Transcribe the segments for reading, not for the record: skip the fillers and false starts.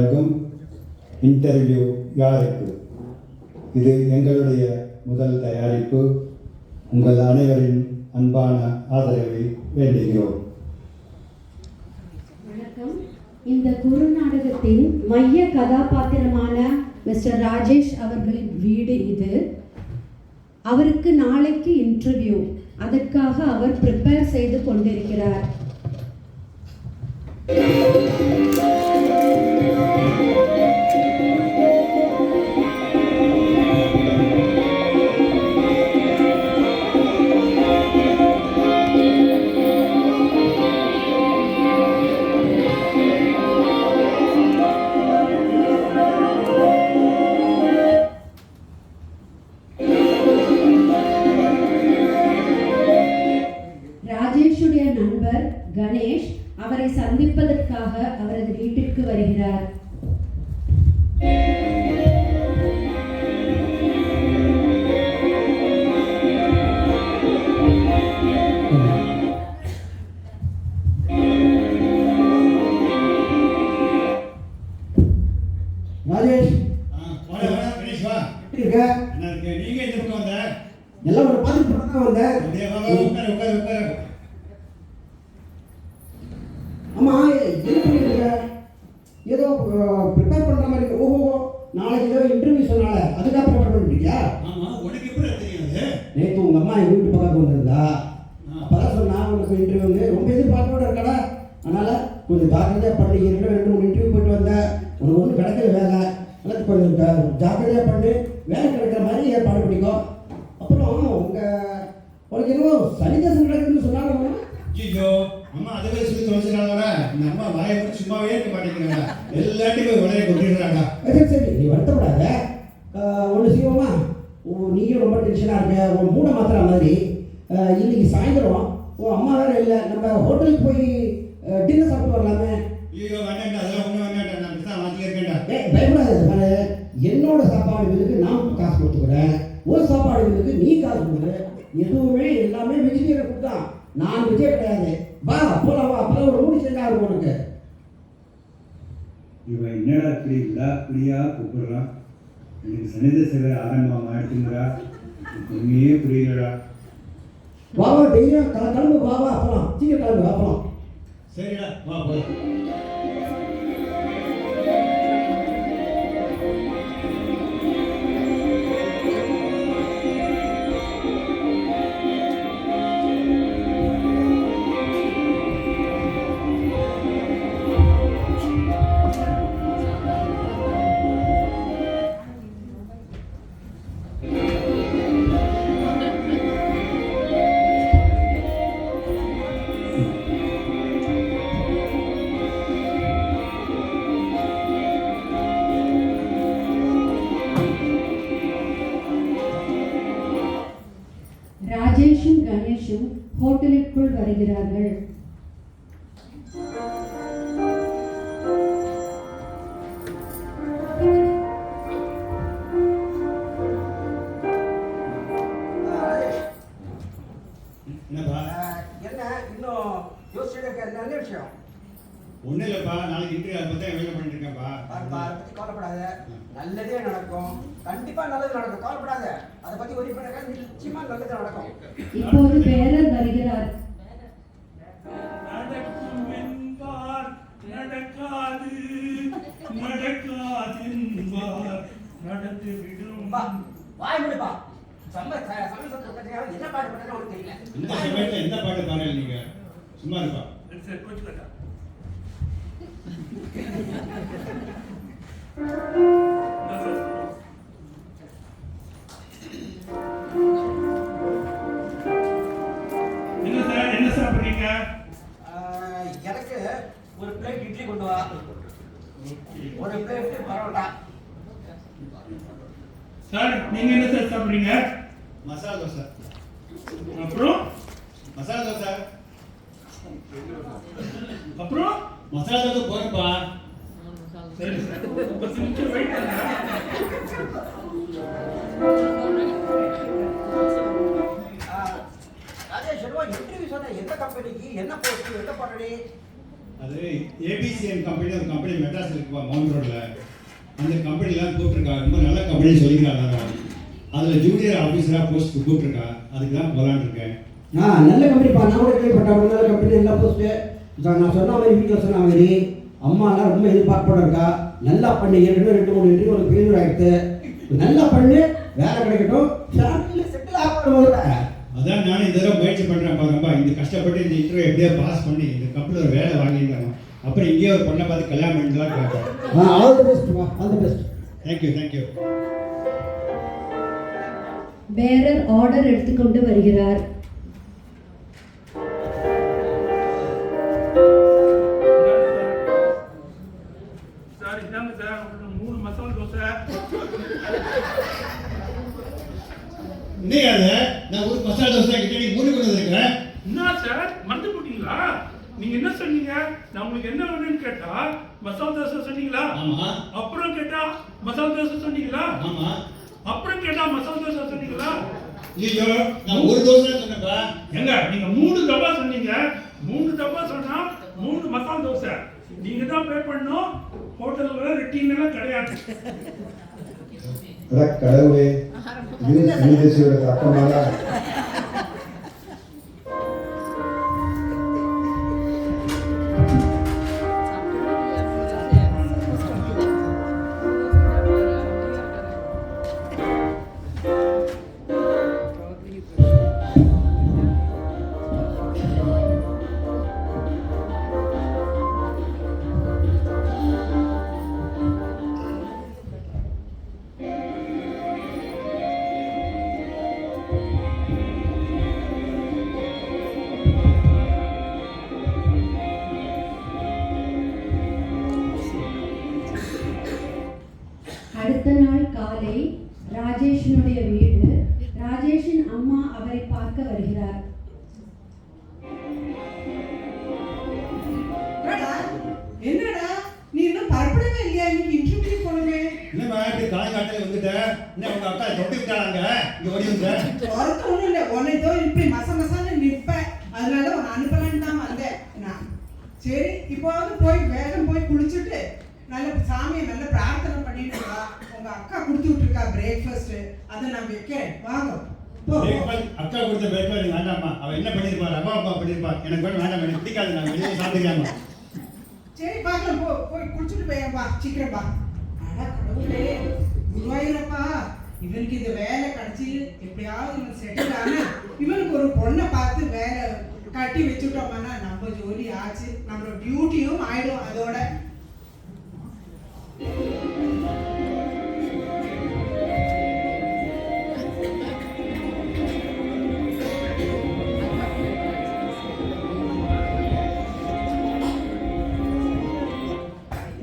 வழங்கும் இன்டர்வியூ யாருக்கு. இது எங்களுடைய முதல் தயாரிப்பு. உங்கள் அனைவரின் அன்பான ஆதரவை வேண்டுகிறோம். வணக்கம். இந்த குறுநாடகத்தின் மைய கதாபாத்திரமான மிஸ்டர் ராஜேஷ் அவர்களின் வீடு இது. அவருக்கு நாளைக்கு இன்டர்வியூ, அதற்காக அவர் ப்ரிப்பேர் செய்து கொண்டிருக்கிறார். ராஜேஷுடைய நண்பர் கணேஷ் அவரை சந்திப்பதற்காக அவரது வீட்டிற்கு வருகிறார். ராஜேஷ், கணேஷ் வா. எப்படி இருக்க? என்ன இருக்கு? நீங்க இந்த பக்கம் வந்த? எல்லாம் ஒரு பார்த்து தான் வந்தேன். அப்படியே வா, வா, உட்காரு உட்காரு உட்காரு. ஆமா, என்ன பண்ணிட்டு இருக்க? ஏதோ ப்ரிப்பேர் பண்ற மாதிரி இருக்கு. ஓஹோ, நாளைக்கு ஏதோ இன்டர்வியூ சொன்னால அதுக்காக ப்ரிப்பேர் பண்ணிருக்கியா? ஆமா, உனக்கு எப்படி தெரியாது? நேற்று உங்க அம்மா எங்க வீட்டு பக்கத்து வந்திருந்தா. அப்பதான் சொன்னா உனக்கு இன்டர்வியூ வந்து ரொம்ப எதிர்பார்ப்போட இருக்கடா. அதனால கொஞ்சம் ஜாக்கிரதையா பண்ணி 2-3 இன்டர்வியூ போயிட்டு வந்தேன். உனக்கு ஒன்றும் கிடைக்கல வேலை. அதனால கொஞ்சம் ஜாக்கிரதையா பண்ணி வேலை கிடைக்கிற மாதிரி ஏற்பாடு பண்ணிக்கோ. அப்புறம் உனக்கு என்னவோ சனிதேசம் கிடைக்குதுன்னு சொன்னாங்க. ஐயோ, அம்மா அதுவே சொல்லி தொலைச்சிட்டாங்களா? இந்த அம்மா வாயை போட்டு சும்மாவே இருக்க மாட்டேங்கிறாங்க. எல்லாத்தையும் போய் உடனே கொட்டிடுறாங்க. சரி சரி, நீ வருத்தப்படாத. ஒன்று செய்வோமா? நீயும் ரொம்ப டென்ஷனாக இருக்க. உன் மூடை மாத்திர மாதிரி இன்னைக்கு சாயந்தரம் உன் அம்மா வேற இல்லை, நம்ம ஹோட்டலுக்கு போய் டின்னர் சாப்பிட்டு வரலாமே. ஐயோ வேண்டாண்டா, அதெல்லாம் ஒன்றும் வேண்டாண்டா. நான் தான் மாற்றி இருக்கேன்டா. பயப்படாத. என்னோட சாப்பாடு வீட்டுக்கு நான் காசு கொடுத்துக்கிறேன். ஒரு சாப்பாடு வீட்டுக்கு நீ காசு கொடுக்குற. எதுவுமே எல்லாமே வெஜிடேரியன் ஃபுட் தான். நான் விஜய் கிடையாது. வா போலாம், வா. அப்போ ஒரு மூடி செஞ்சா இருக்கும் உனக்கு. இவன் என்னடா இப்படி விழாப்படியா கூப்பிடுறான்? எனக்கு சனித சேவை ஆரம்பம் ஆயிடுச்சுங்கிறா. ஒன்றுமே புரியலடா. வா வா, டெய்லியும் கிளம்பு. வா வா, அப்புறம் சீக்கிரம் கிளம்பு. அப்புறம் சரிடா, வா போலாம். ராஜேஷும் கணேஷும் ஹோட்டலுக்குள் வருகிறார்கள். என்னப்பா? என்ன இன்னும் யோசிச்சுட்டு இருக்க? நல்ல விஷயம். ஒன்றும் இல்லைப்பா, நாளைக்கு இன்டர்வியூ அதை பற்றி வேலை பண்ணிட்டு இருக்கேன்ப்பா. அதை பற்றி கவலைப்படாத. நல்லதே நடக்கும். கண்டிப்பா நல்லது நடக்கும். கவலைப்படாத. அதை பத்தி ஒரே பண்ண நிச்சயமா நல்லது நடக்கும். இப்போது பேரர் வருகிறார். நடக்கும் என்பார் நடக்காது, நடக்காதென்பார் நடந்துவிடும். வாய் முடிப்பா. என்ன பாட்டு பண்ணா உனக்கு தெரியல. இந்த சமயத்தில் எந்த பாட்டு பாடல நீங்க? சும்மா இருப்பா. சரி, கொஞ்சம் கேட்டா என்ன சார், என்ன சாப்பிடுறீங்க? எனக்கு ஒரு பிளேட் இட்லி கொண்டு வா. ஒரு பிளேட் பரோட்டா. சார், நீங்க என்ன சார் சாப்பிடுறீங்க? மசாலா தோசை. அப்புறம் மசாலா தோசை. அப்புறம் மசாலா தோசை போடுப்பா. சரி சார், 10 நிமிஷம் வெயிட் பண்ணுங்க. ராஜேஷ், இன்டர்வியூ சொன்ன எந்த கம்பெனிக்கு, என்ன போஸ்ட், எந்த பதவி? அது ஏபிசிஎன் கம்பெனி ஒரு கம்பெனி மெட்ராஸில் இருக்குப்பா மவுண்ட் ரோடில். அந்த கம்பெனிலாம் கூப்பிட்ருக்கா, ரொம்ப நல்ல கம்பெனின்னு சொல்லிக்கிறாங்க. அதில் ஜூனியர் ஆஃபீஸராக போஸ்ட் கூப்பிட்ருக்கா, அதுக்கு தான் போகலான்னு இருக்கேன். நல்ல கம்பெனிப்பா, நான் கூட கேள்விப்பட்டேன். நல்ல கம்பெனி, எல்லா போஸ்ட்டு. நான் சொன்ன மாதிரி வீட்டில் சொன்ன மாதிரி அம்மாலாம் ரொம்ப எதிர்பார்ப்போட இருக்கா. நல்லா பண்ணி ஏற்கனவே 2-3 இன்டர்வியூ உனக்கு ஃபெயிலியர் ஆகிடுது. நல்லா பண்ணி வேலை கிடைக்கட்டும், ஃபேமிலியில் செட்டில் ஆகணும். அதான் நானும் இந்த தடவை முயற்சி பண்ணுறேன் பாருப்பா. இந்த கஷ்டப்பட்டு இந்த இன்டர்வியூ எப்படியோ பாஸ் பண்ணி இந்த கம்பெனியில் ஒரு வேலை வாங்கியிருக்காங்க. அப்புறம் இங்கேயே ஒரு பொண்ணை பார்த்து கல்யாணம் பண்ணிக்கலாம் கேட்பேன். ஆல் தி பெஸ்ட்மா, all the best. Thank you. Bearer order எடுத்துக்கொண்டு வருகிறார். சார் இதாங்க சார், உங்களுக்கு 3 மசாலா தோசை. இன்னைக்கு நான் ஒரு மசாலா தோசை கிட்ட நீ 3 கொண்டு வந்திருக்கேன். என்ன சார் மறந்து போட்டீங்களா? நீங்க என்ன சொன்னீங்க? நான் உங்களுக்கு என்ன வேணும்னு கேட்டா மசாலா தோசை சொன்னீங்களா? ஆமா. அப்புறம் கேட்டா மசாலா தோசை சொன்னீங்களா? ஆமா. அப்புறம் கேட்டா மசாலா தோசை சொன்னீங்களா? ஐயோ, நான் ஒரு தோசை தான் சொன்னேன்ப்பா. எங்க நீங்க 3 டப்பா சொன்னீங்க. 3 டப்பா சொன்னா 3 மசாலா தோசை. நீங்க தான் பே பண்ணணும். ஹோட்டல்ல ரொட்டீன் எல்லாம் கிடையாது. கடவுளே, இது சனிதேசியோட தாக்கமால அடுத்த நாள் காலை ராஜேஷனுடைய வீடு. ராஜேஷின் அம்மா அவரை பார்க்க வருகிறார். என்னடா நீ இன்னும் பரப்படவே இல்லையா? இன்னைக்கு இன்டர்வியூ போனவே. என்னம்மா இப்படி காலங்காட்டில் வந்துட்ட? என்ன உங்க அக்கா தொட்டு விட்டாங்க இங்க ஓடி வந்த? ஒருத்த ஒண்ணும் இல்ல, உன்னை தோ இப்படி மசமசான்னு நிற்ப, அதனால உன்னை அனுப்பலான்னு தான் வந்தேன் நான். சரி, இப்போவாவது வேகம் போய் குளிச்சுட்டு நல்ல சாமியை நல்ல பிரார்த்தனை பண்ணிட்டு வா. உங்க அக்கா கொடுத்து விட்டுருக்கா பிரேக்ஃபாஸ்ட், அதை நான் வைக்கிறேன். வாங்க போ. அக்கா கொடுத்த பிரேக்ஃபாஸ்ட் நீ வேண்டாம்மா. அவ என்ன பண்ணிருப்பா? ரவா அப்பா பண்ணிருப்பா. எனக்கு வேண்டாம், எனக்கு பிடிக்காது. நான் வெளியே சாப்பிட்டுக்கலாமா? சரி பார்க்கலாம், போய் குளிச்சுட்டு போய் வா, சீக்கிரம் வா. அட கடவுளே, குருவாயூரப்பா, இவனுக்கு இந்த வேலை கிடைச்சி எப்படியாவது இவன் செட்டில் ஆனா இவனுக்கு ஒரு பொண்ணை பார்த்து வேலை கட்டி வச்சுட்டோம்னா நம்ம ஜோலி ஆச்சு, நம்மளோட டியூட்டியும் ஆயிடும். அதோட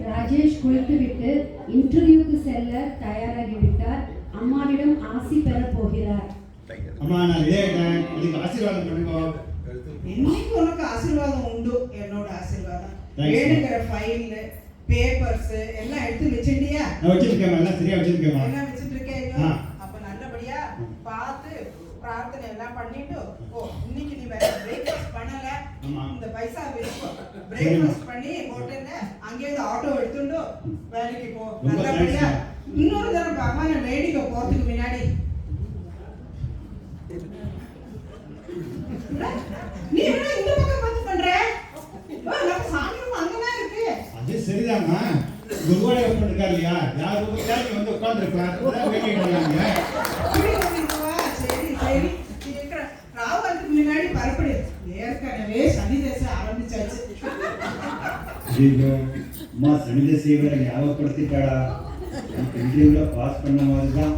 ராஜேஷ் குளித்துவிட்டு இன்டர்வியூக்கு செல்ல தயாராகிவிட்டார். அம்மாவிடம் ஆசி பெற போகிறார். அம்மா நான் இதே இதுக்கு ஆசீர்வாதம் பண்ணுங்க. இன்னைக்கு உனக்கு ஆசீர்வாதம் உண்டு, என்னோட ஆசீர்வாதம். வேணுங்கிற ஃபைல் பேப்பர்ஸ் எல்லாம் எடுத்து வச்சிட்டியா? நான் வச்சிருக்கேன், எல்லாம் சரியா வச்சிருக்கேன். எல்லாம் வச்சிட்டு இருக்கேன். அப்ப நல்லபடியா பார்த்து பிரார்த்தனை எல்லாம் பண்ணிட்டு இன்னைக்கு நீ வேற பிரேக்ஃபாஸ்ட் பண்ணல, இந்த பைசா வச்சுக்கோ. பிரேக்ஃபாஸ்ட் பண்ணி ஹோட்டல்ல அங்கேயே ஆட்டோ எடுத்துட்டு வேலைக்கு போ. நல்லபடியா இன்னொரு தடவை பகவான வேடிக்கை போறதுக்கு முன்னாடி நீ என்ன இந்த பக்கம் பார்த்து பண்ற? நம்ம சாமியும் அங்கதான் இருக்கு. அது சரிதாம்மா. குருவாயூர் இருக்காரு இல்லையா, யார் யாருக்கு வந்து உட்காந்துருக்கலாம் வேண்டிட்டு. சரி சீக்கிரம் ராவுக்கு முன்னாடி பரப்படு. ஏற்கனவே சனி தசை ஆரம்பிச்சாச்சு. ஐயோ, அம்மா சனி தசையை வேற ஞாபகப்படுத்திட்டாடா. இன்டர்வியூல பாஸ் பண்ண மாதிரி தான்.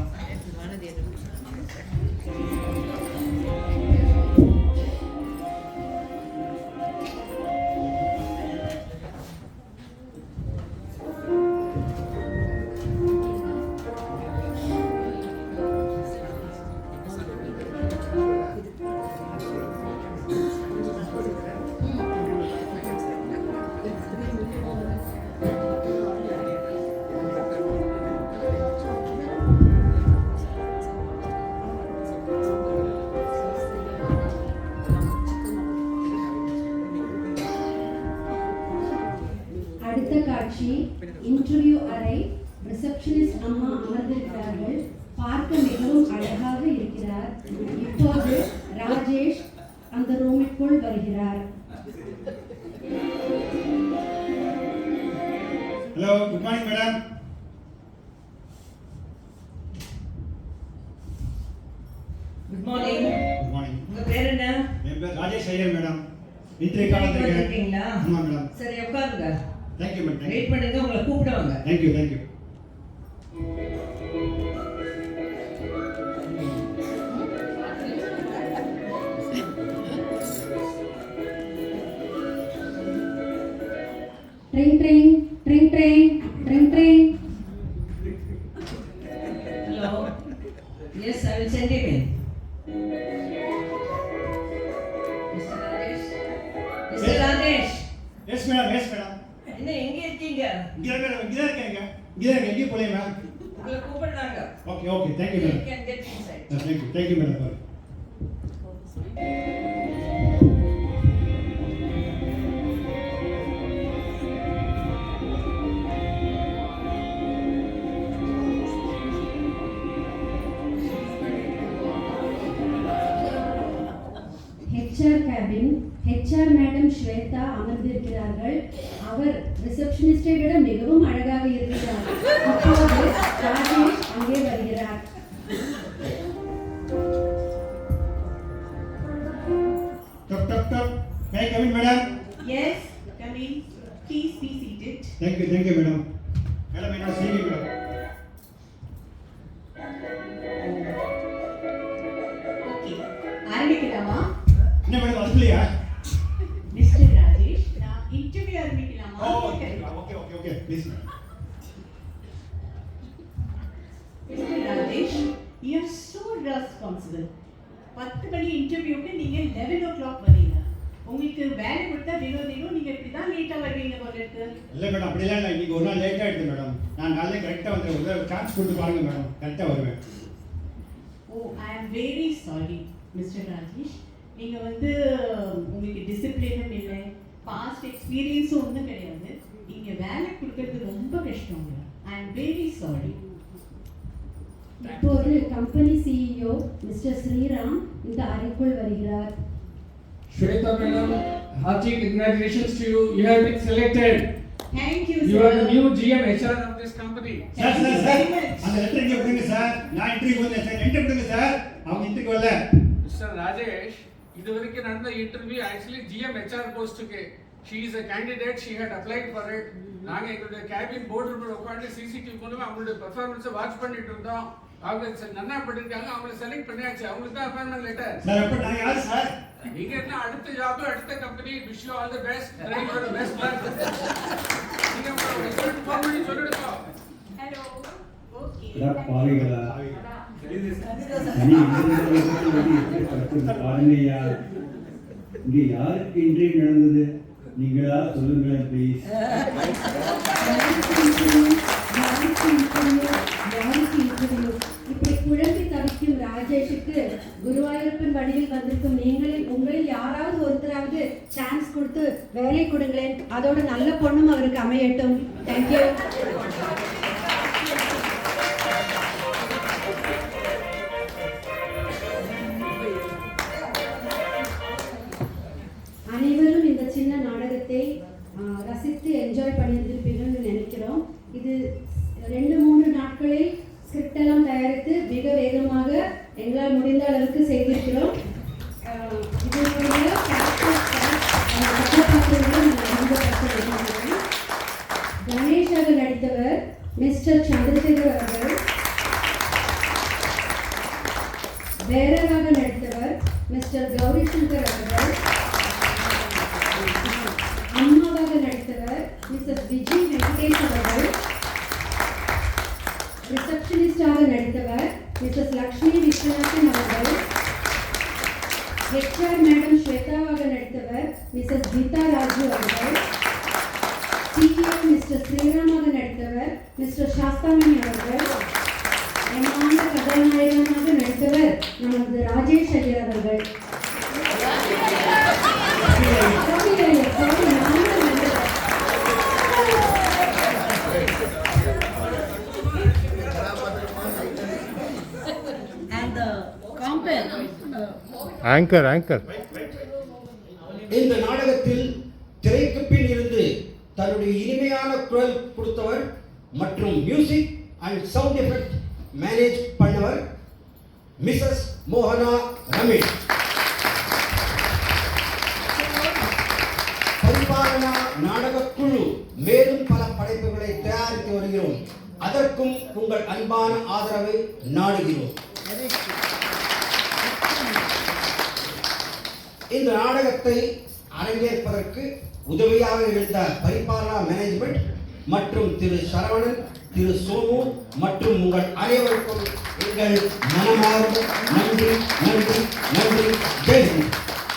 இன்டர்வியூ அறை ரிசப்ஷனிஸ்ட் அம்மா அமர்ந்திருக்கிறார்கள். பார்க்க மிகவும் அழகாக இருக்கிறார். இப்போது ராஜேஷ் அந்த ரூமிற்குள் வருகிறார். Hello, good morning madam. Good morning. Good morning. உங்க பேர் என்ன? என் பேர் ராஜேஷ் ஐயர் மேடம். இன்றைய காலத்துக்கு இருக்கீங்களா? ஆமா மேடம். சரி உட்காருங்க. Thank you madam. வெயிட் பண்ணுங்க, உங்களை கூப்பிடுவாங்க. Thank you thank you. ட்ரிங் ட்ரிங் ட்ரிங் ட்ரிங் ட்ரிங் ட்ரிங். Hello. Yes, I will send him in. Mister Rajesh. Mister Rajesh. Yes madam, yes madam. என்ன எங்க இருக்கீங்க? இங்க இருக்கேங்க. எங்கேயும் போலையே மேம். உங்களை கூப்பிடுறாங்க. Okay okay, thank you You madam. can get inside. Thank you madam. HR cabin. HR madam Shweta அமர்ந்திருக்கிறார்கள். அவர் ரிசப்ஷனிஸ்டை விட மிகவும் அழகாக இருக்கிறார். அப்போது ராஜேஷ் அங்கே வருகிறார். டப் டப் டப். May I come in madam? Yes, come in. Please be seated. Thank you madam. Madam என்னோட சிவி மேடம். Okay. ஆரம்பிக்கலாமா? என்ன மேடம் வரலையா? மிஸ்டர் ராஜேஷ், நான் இன்டர்வியூ ஆரம்பிக்கலாமா? Okay please madam. Mr. Rajesh, you are so responsible. 10 மணி இன்டர்வியூக்கு நீங்க 11 o'clock வரீங்க. உங்களுக்கு வேலை கொடுத்தா தினம் நீங்க இப்படி தான் லேட்டா வருவீங்க போல இருக்கு. இல்லை மேடம், அப்படிலாம் இல்லை. இன்னைக்கு ஒரு நாள் லேட்டாக எடுத்தேன் மேடம். நான் நாளே கரெக்டாக வந்துடுவேன். ஒரு சான்ஸ் கொடுத்து பாருங்க மேடம், கரெக்டாக வருவேன். Oh, I am very sorry, Mr. Rajesh. நீங்க வந்து உங்களுக்கு டிசிப்ளினும் இல்லை, பாஸ்ட் எக்ஸ்பீரியன்ஸும் ஒன்றும் கிடையாது. நீங்க வேலை கொடுக்கறது ரொம்ப கஷ்டம். I am very sorry. இப்போது கம்பெனி CEO மிஸ்டர் ஸ்ரீராம் இந்த அறைக்குள் வருகிறார். Shweta madam, hearty congratulations to you. You have been selected. Thank you, You sir. are the new GM HR of this company. Sir Thank you sir very much. அந்த letter இங்கே கொடுங்க sir. நான் interview வந்தேன் sir. என்கிட்ட கொடுங்க sir. அவங்க interview வரல. Mr. Rajesh, இதுவரைக்கும் நடந்த interview actually GM HR போஸ்டுக்கு. She is a candidate. She had applied for it. நாங்க எங்களுடைய கேபின் போர்டு ரூம்ல உட்கார்ந்து சிசிடிவி மூலமா அவங்களுடைய பெர்ஃபார்மன்ஸை வாட்ச் பண்ணிட்டு இருந்தோம். அவங்க நல்லா பண்ணிருக்காங்க. அவங்களை செலக்ட் பண்ணியாச்சு. அவங்களுக்கு தான் அப்பாயின்மெண்ட் லெட்டர். சார் அப்போ நான் யார் சார்? நீங்க என்ன அடுத்த ஜாப் அடுத்த company. Wish you all the best. Try your best luck. நீங்க உங்க ரிசல்ட் ஃபார்மலி சொல்லிடுங்க. Hello. Okay. பாவிகளா தனி பாருங்கய்யா. இங்க யாருக்கு இன்டர்வியூ நடந்தது? நீங்களா சொல்லுங்களேன் ப்ளீஸ். இப்படி குழம்பி தவிக்கும் ராஜேஷுக்கு குருவாயூரப்பன் வழியில் வந்திருக்கும் உங்களில் யாராவது ஒருத்தராவது சான்ஸ் கொடுத்து வேலை கொடுங்களேன். அதோட நல்ல பொண்ணும் அவருக்கு அமையட்டும். தேங்க்யூ. அனைவரும் இந்த சின்ன நாடகத்தை ரசித்து என்ஜாய் பண்ணியிருந்திருப்பீங்கன்னு நினைக்கிறோம். இது 2-3 நாட்களில் ஸ்கிரிப்ட் எல்லாம் தயாரித்து மிக வேகமாக எங்களால் முடிந்த அளவுக்கு செய்திருக்கிறோம். இதனுடைய கணேஷாக நடித்தவர் மிஸ்டர் சந்திரசேகர் அவர்கள். வேரராக நடித்தவர் மிஸ்டர் கௌரி சங்கர் அவர்கள். அம்மாவாக நடித்தவர் மிஸ்ஸஸ் விஜய் வெங்கடேஷ் அவர்கள். ரிசப்ஷனிஸ்டாக நடித்தவர் மிஸ்ஸஸ் லக்ஷ்மி விஸ்வநாதன் அவர்கள். HR மேடம் ஸ்வேதாவாக நடித்தவர் மிஸ்ஸஸ் கீதா ராஜு அவர்கள். CEO மிஸ்டர் ஸ்ரீராமாக நடித்தவர் மிஸ்டர் சாஸ்தாமணி அவர்கள். எம்மான கதாநாயகனாக நடித்தவர் நமது ராஜேஷ் ஐயர் அவர்கள். ஆங்கர் ஆங்கர் இந்த நாடகத்தில் திரைக்கு பின் இருந்து தன்னுடைய இனிமையான குரல் கொடுத்தவர் மற்றும் music and sound effect manage பண்ணவர் மிஸ்ஸஸ் மோகனா ரமேஷ். பரிபாலனா நாடக குழு மேலும் பல படைப்புகளை தயாரித்து வருகிறோம். அதற்கும் உங்கள் அன்பான ஆதரவை நாடுகிறோம். இந்த நாடகத்தை அரங்கேற்பதற்கு உதவியாக இருந்த பரிபாலனா மேனேஜ்மெண்ட் மற்றும் திரு சரவணன், திரு சோமு மற்றும் உங்கள் அனைவருக்கும் எங்கள் மனமார்ந்த நன்றி நன்றி நன்றி. ஜெய் ஹிந்த்.